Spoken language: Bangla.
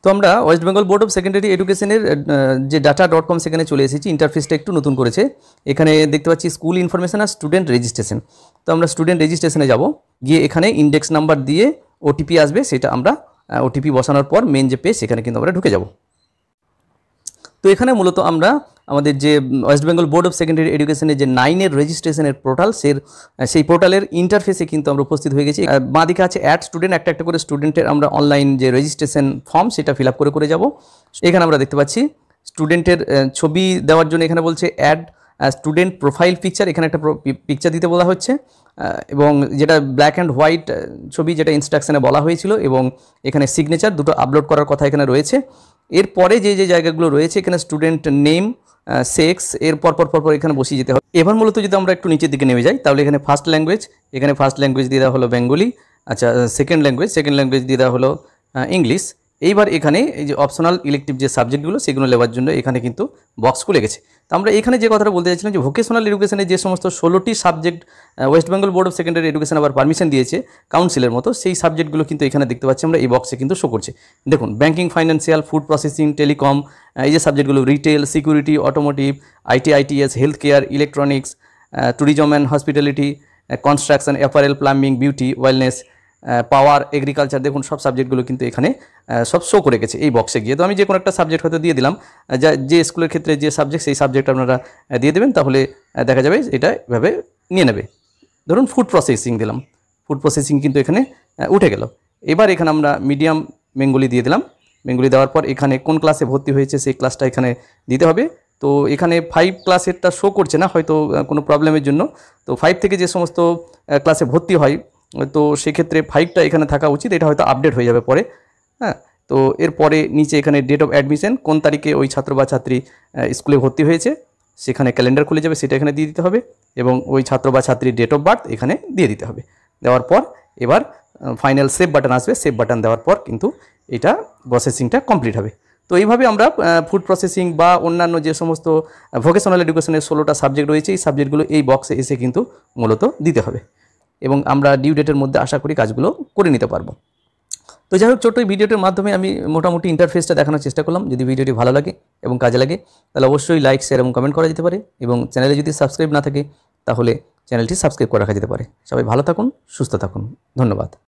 তো আমরা West Bengal board of secondary এডুকেশনের যে data.com সেখানে চলে এসেছি। ইন্টারফেসটা একটু নতুন করেছে। এখানে দেখতে পাচ্ছি স্কুল ইনফরমেশন আর স্টুডেন্ট রেজিস্ট্রেশন। তো আমরা স্টুডেন্ট রেজিস্ট্রেশনে যাব, গিয়ে এখানে ইন্ডেক্স নাম্বার দিয়ে ওটিপি আসবে, সেটা আমরা ওটিপি বসানোর পর মেন যে পেজ সেখানে কিন্তু আমরা ঢুকে যাব। তো এখানে মূলত আমরা আমাদের যে West Bengal board of secondary এডুকেশনের যে 9-এর রেজিস্ট্রেশনের পোর্টাল, সেই পোর্টালের ইন্টারফেসে কিন্তু আমরা উপস্থিত হয়ে গেছি। বাঁ দিকে আছে অ্যাড স্টুডেন্ট, একটা একটা করে স্টুডেন্টের আমরা অনলাইন যে রেজিস্ট্রেশন ফর্ম সেটা ফিল আপ করে যাব। এখানে আমরা দেখতে পাচ্ছি স্টুডেন্টের ছবি দেওয়ার জন্য এখানে বলছে অ্যাড স্টুডেন্ট প্রোফাইল পিকচার, এখানে একটা পিকচার দিতে বলা হচ্ছে, এবং যেটা ব্ল্যাক অ্যান্ড হোয়াইট ছবি, যেটা ইনস্ট্রাকশনে বলা হয়েছিল, এবং এখানে সিগনেচার দুটো আপলোড করার কথা এখানে রয়েছে। এরপরে যে যে জায়গাগুলো রয়েছে এখানে স্টুডেন্ট নেম, সেক্স, এর পরপর এখানে বসিয়ে যেতে হবে। এবার মূলত যদি আমরা একটু নিচের দিকে নেমে যাই তাহলে এখানে ফার্স্ট ল্যাঙ্গুয়েজ, এখানে ফার্স্ট ল্যাঙ্গুয়েজ দিয়ে দেওয়া হলো বেঙ্গলি। আচ্ছা, সেকেন্ড ল্যাঙ্গুয়েজ দিয়ে দেওয়া হলো ইংলিশ। এইবার এখানে এই যে অপশনাল ইলেকটিভ যে সাবজেক্টগুলো সেগুলো নেওয়ার জন্য এখানে কিন্তু বক্স খুলে গেছে। তো আমরা এখানে যে কথাটা বলতে চাইছিলাম যে ভোকেশনাল এডুকেশনের যে সমস্ত 16টি subject West Bengal board of secondary education আবার পারমিশন দিয়েছে কাউন্সিলের মতো, সেই সাবজেক্টগুলো কিন্তু এখানে দেখতে পাচ্ছি আমরা এই বক্সে কিন্তু শো করছে। দেখুন, banking, financial, food processing, telecom, এই যে সাবজেক্টগুলো, retail, security, automotive, IT, ITS, health care, electronics, tourism and hospitality, construction, apparel, plumbing, beauty, wellness, power, agriculture, দেখুন সব সাবজেক্টগুলো কিন্তু এখানে সব শো করে গেছে এই বক্সে গিয়ে। তো আমি যে কোনো একটা সাবজেক্ট হয়তো দিয়ে দিলাম, যে স্কুলের ক্ষেত্রে যে সাবজেক্ট সেই সাবজেক্ট আপনারা দিয়ে দেবেন, তাহলে দেখা যাবে এটা এভাবে নিয়ে নেবে। ধরুন ফুড প্রসেসিং দিলাম, ফুড প্রসেসিং কিন্তু এখানে উঠে গেল। এবার এখানে আমরা মিডিয়াম বেঙ্গলি দিয়ে দিলাম। বেঙ্গলি দেওয়ার পর এখানে কোন ক্লাসে ভর্তি হয়েছে সেই ক্লাসটা এখানে দিতে হবে। তো এখানে 5 ক্লাসেরটা শো করছে না হয়তো কোনো প্রবলেমের জন্য। তো 5 থেকে যে সমস্ত ক্লাসে ভর্তি হয়, তো সেক্ষেত্রে 5টা এখানে থাকা উচিত, এটা হয়তো আপডেট হয়ে যাবে পরে। হ্যাঁ, তো এরপরে নিচে এখানে ডেট অফ অ্যাডমিশন, কোন তারিখে ওই ছাত্র বা ছাত্রী স্কুলে ভর্তি হয়েছে সেখানে ক্যালেন্ডার খুলে যাবে, সেটা এখানে দিয়ে দিতে হবে, এবং ওই ছাত্র বা ছাত্রীর ডেট অফ বার্থ এখানে দিয়ে দিতে হবে। দেওয়ার পর এবার ফাইনাল সেভ বাটন আসবে, সেভ বাটন দেওয়ার পর কিন্তু এটা প্রসেসিংটা কমপ্লিট হবে। তো এইভাবে আমরা ফুড প্রসেসিং বা অন্যান্য যে সমস্ত ভোকেশনাল এডুকেশনের 16টা সাবজেক্ট রয়েছে এই সাবজেক্টগুলো এই বক্সে এসে কিন্তু মূলত দিতে হবে, এবং আমরা ডিউ ডেটের মধ্যে আশা করি কাজগুলো করে নিতে পারবো। তো যাই হোক, ছোট্ট এই ভিডিওটির মাধ্যমে আমি মোটামুটি ইন্টারফেসটা দেখানোর চেষ্টা করলাম। যদি ভিডিওটি ভালো লাগে এবং কাজে লাগে তাহলে অবশ্যই লাইক, শেয়ার এবং কমেন্ট করা যেতে পারে, এবং চ্যানেলে যদি সাবস্ক্রাইব না থাকে তাহলে চ্যানেলটি সাবস্ক্রাইব করে রাখা যেতে পারে। সবাই ভালো থাকুন, সুস্থ থাকুন, ধন্যবাদ।